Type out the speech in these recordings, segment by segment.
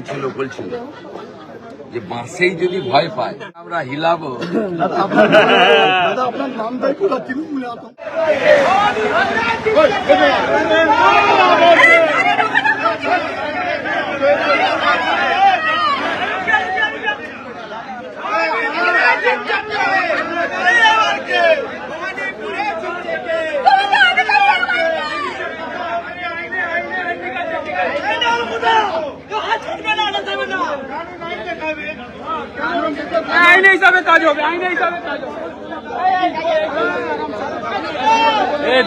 ছিল বলছিল যে বাসেই যদি ভয় পায় আমরা হিলাবো। আপনার নামটাই পুরো তৃণমূলে আইনে হিসাবে কাজ হবে, আইনে হিসাবে কাজ হবে।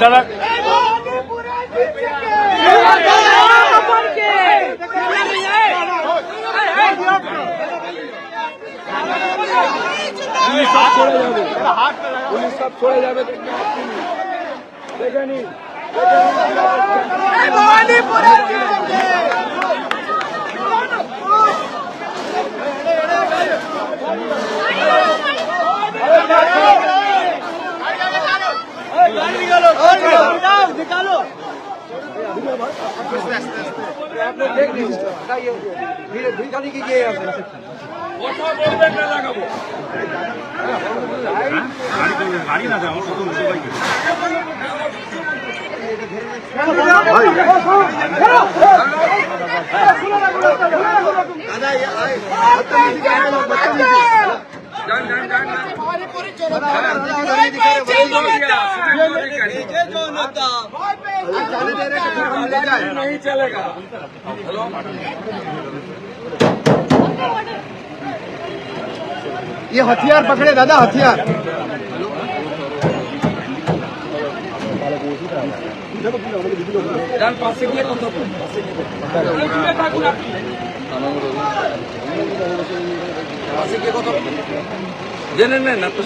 দাদা পুলিশ সব চলে যাবে দেখে নিন। नहीं चलेगा। ये हथियार पकड़े दादा, हथियार জেনে নেন না তো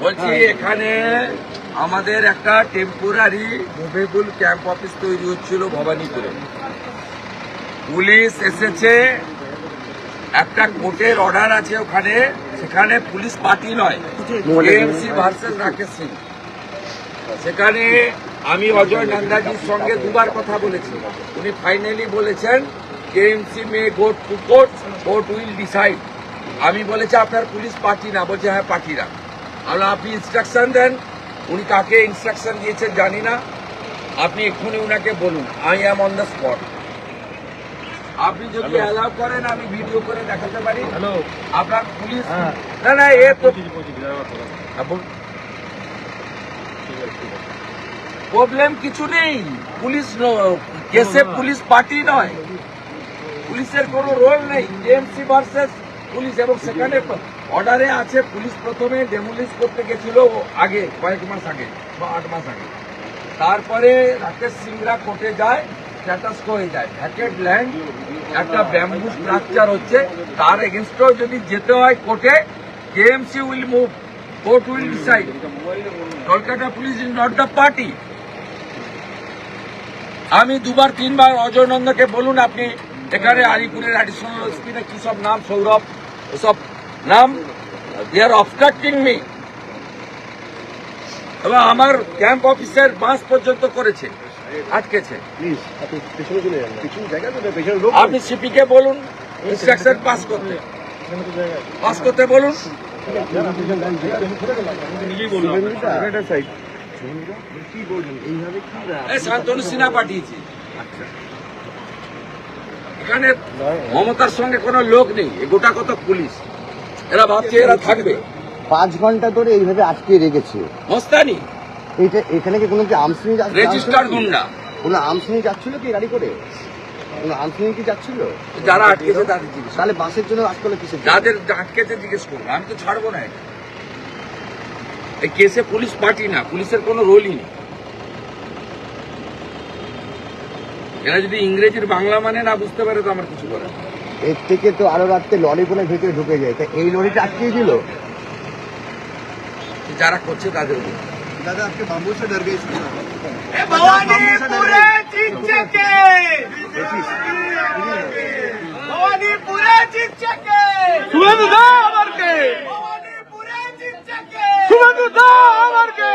বলছি এখানে আমাদের একটা টেম্পোরারি মুভেবল ক্যাম্প অফিস তৈরি হচ্ছিল ভবানীপুরে। পুলিশ এসেছে, একটা কোর্টের অর্ডার আছে ওখানে, সেখানে পুলিশ পার্টি নয়, কেএমসি ভার্সেস রাকেশ সিং। সেখানে আমি অজয় নন্দাজির সঙ্গে দুবার কথা বলেছি, উনি ফাইনালি বলেছেন KMC May go to court, court will decide. আমি বলেছি আপনার পুলিশ পার্টি না, বলছে হ্যাঁ পার্টি না। আমরা আপনি ইনস্ট্রাকশন দেন, উনি কাকে ইনস্ট্রাকশন দিয়েছেন জানি না, আপনি এক্ষুনি উনাকে বলুন, I am on the spot. আপনি যদি অ্যালাউ করেন আমি ভিডিও করে দেখাতে পারি। আপনার পুলিশ না না এ তো প্রবলেম কিছু নেই, পুলিশ কেসে পুলিশ পার্টি নয়, পুলিশের কোনো রোল নেই, টিএমসি ভার্সেস পুলিশ। এবং সেখানে অর্ডারে আছে পুলিশ প্রথমে ডেমোলিশ করতে গেছিল আগে, কয়েক মাস আগে বা 8 মাস আগে, তারপরে রাকেশ সিংরা কোর্টে যায়, স্ট্যাটাস হয়ে যায় ভ্যাকেট ল্যান্ড, একটা ব্যাম্বু স্ট্রাকচার হচ্ছে, তার এগেনস্টেও যদি যেতে হয় কোর্টে, KMC will move, court will decide. Kolkata police is not the party. আমি দুবার তিনবার অজয় নন্দকে বলুন, আপনি এখানে আলিপুরের অ্যাডিশনাল এসপি না কি সব নাম, সৌরভ, ওসব নাম, দে আর অবস্ট্রাক্টিং মি। এবং আমার ক্যাম্প অফিসের বাস পর্যন্ত করেছে, আটকেছে। আপনি সিপিকে বলুন ইনস্ট্রাকশন পাস করতে বলুন। শান্তনু সিনহা পাঠিয়েছি। এখানে মমতার সঙ্গে কোনো লোক নেই, গোটা কত পুলিশ, এরা ভাবছে এরা থাকবে। 5 ঘন্টা ধরে এইভাবে আটকে রেখেছে মস্তানি। এইটা এখানে কি কোনো কি আর্মস নিয়ে যাচ্ছে? রেজিস্টার গুন্ডা। কোনো আর্মস নিয়ে যাচ্ছিল কি গাড়ি করে? কোনো আর্মস নিয়ে কি যাচ্ছিল? যারা আটকেছে তাদের জিজ্ঞেস, তাহলে বাসের জন্য আজকাল কিসের? যাদের আটকেছে জিজ্ঞেস করুন, আমি তো ছাড়বো না। এই কেসে পুলিশ পার্টি না, পুলিশের কোনো রোলই নেই। এরা যদি ইংরেজির বাংলা মানে না বুঝতে পারে তো আমার কিছু করার নেই। এর থেকে তো আরো রাত্রে লরি করে ভেতরে ঢুকে যায়, তা এই লরিটা আটকে দিল। যারা করছে তাদের উপর। দাদা আজকে বাম্বু সে ডর গেছে। भवानीपुरे जीत सके भवानीपुरे जीत सके शुभेंदु दा अमर के भवानीपुरे जीत सके शुभेंदु दा अमर के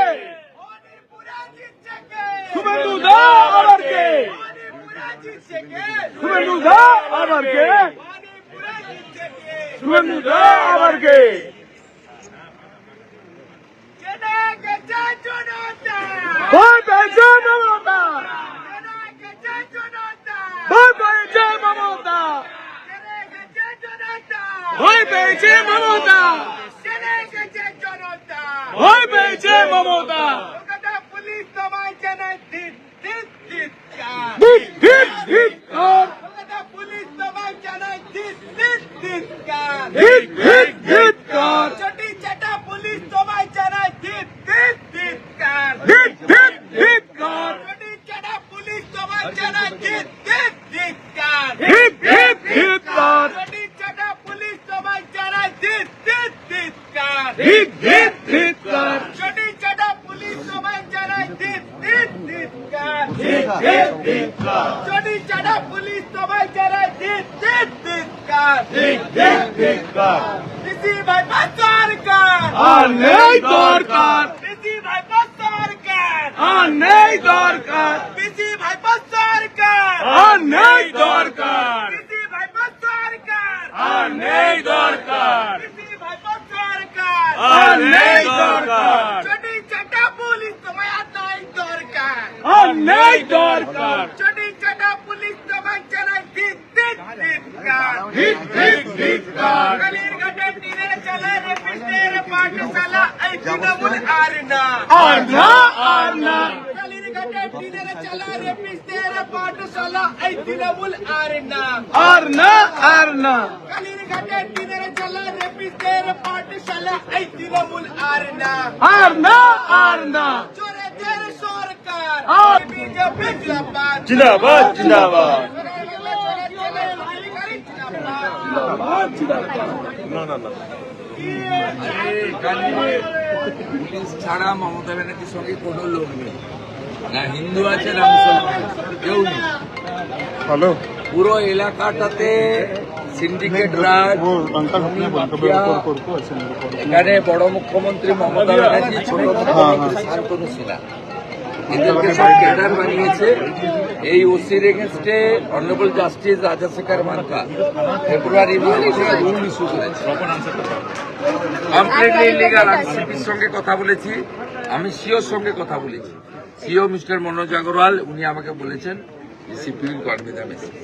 भवानीपुरे जीत सके शुभेंदु दा अमर के भवानीपुरे जीत सके शुभेंदु दा अमर के भवानीपुरे जीत सके शुभेंदु दा अमर के Bye bye Jai Mamata. Bye bye Jai Mamata. Bye bye Jai Mamata. Bye bye Jai Mamata. Police tomai jana dit. Police tomai jana dit. Choti chata police tomai jana dit. नहीं दरकार बीसी भाई सरकार नहीं दरकार BC भाई सरकार नहीं दरकार बीसी भाई सरकार नहीं दरकार बीसी भाई सरकार नहीं दरकार छोटी चटा पुलिस तुम्हें नहीं दरकार नहीं दरकार छोटी चटा पुलिस तुम्हें चला हिट कलीरगढ़ नीरे चले रे पिस्तेरे पाठशाला ऐतिनमुल आरना कलीरगढ़ नीरे चला रे पिस्तेरे पाठशाला ऐतिनमुल आरना कलीरगढ़ नीरे चला रे पिस्तेरे पाठशाला ऐतिनमुल आरना चोरे तेरे सरकार बीजेपी जिंदाबाद जिंदाबाद পুলিশ ছাড়া মমতা ব্যানার্জির সঙ্গে কোনো লোক নেই, না হিন্দু আছে না মুসলমান, কেউ নেই। হ্যালো, পুরো এলাকাটাতে সিন্ডিকেট রাজ, এখানে বড় মুখ্যমন্ত্রী মমতা ব্যানার্জি, ছোট মুখ্যমন্ত্রী শান্তনু সিনহা, এদেরকে সব ক্যাডার বানিয়েছে। এই ওসির এগেনস্টে অনারেবল জাস্টিস রাজাশেখর মানকা ফেব্রুয়ারি রুল ইস্যু করেছে, কমপ্লিটলি ইলিগাল। আমি সিপির সঙ্গে কথা বলেছি, আমি সিওর সঙ্গে কথা বলেছি। সিও মিস্টার মনোজ আগরওয়াল উনি আমাকে বলেছেন CP will convey the message,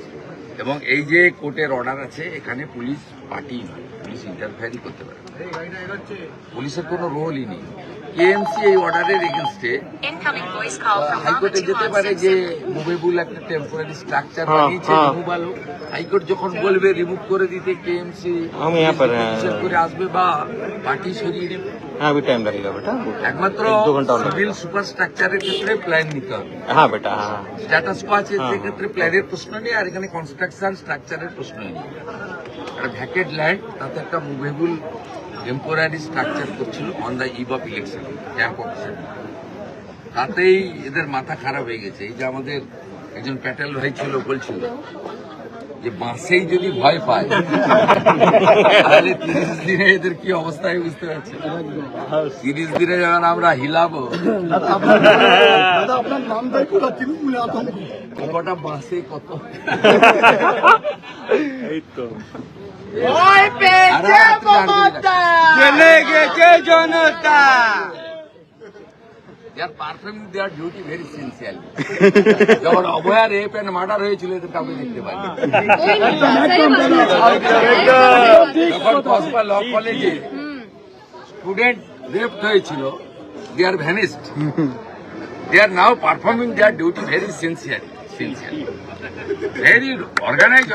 এবং এই যে কোর্টের অর্ডার আছে এখানে পুলিশ পার্টি নয়, পুলিশ ইন্টারফেয়ারই করতে পারে, পুলিশের কোনো রোলই নেই। কেএমসি এই অর্ডারের এগেনস্টে হাইকোর্টে যেতে পারে যে মুভেবল একটা টেম্পোরারি স্ট্রাকচার বানিয়েছে, রিমুভাল। হাইকোর্ট যখন বলবে রিমুভ করে দিতে কেএমসি করে আসবে বা পার্টি সরিয়ে নেবে। একমাত্র সিভিল সুপারস্ট্রাকচারের ক্ষেত্রে প্ল্যান নিতে হবে। স্ট্যাটাস কো আছে সেক্ষেত্রে প্ল্যানের প্রশ্ন নেই, আর এখানে কনস্ট্রাকশন স্ট্রাকচারের প্রশ্ন নেই। একটা ভ্যাকেট ল্যান্ড, তাতে একটা মুভেবল টেম্পোরারি স্ট্রাকচার করছিল on the eve of election camp officer, তাতেই এদের মাথা খারাপ হয়ে গেছে। এই যে আমাদের একজন প্যাটেল ভাই ছিল, বলছিল যে বাসেই যদি ভয় পায় তাহলে 30 দিনে এদের কি অবস্থা বুঝতে পারছি। 30 দিনে যখন আমরা হিলাবো, কটা বাসে কত জনতা They are performing their duty very sincerely. যখন অভয়া রেপ এন্ড মার্ডার হয়েছিল এদের কাউকে দেখতে পাইনি। যখন কসবা ল কলেজে স্টুডেন্ট রেপ হয়েছিল, they are vanished. They are now performing their duty very sincerely. Very organized.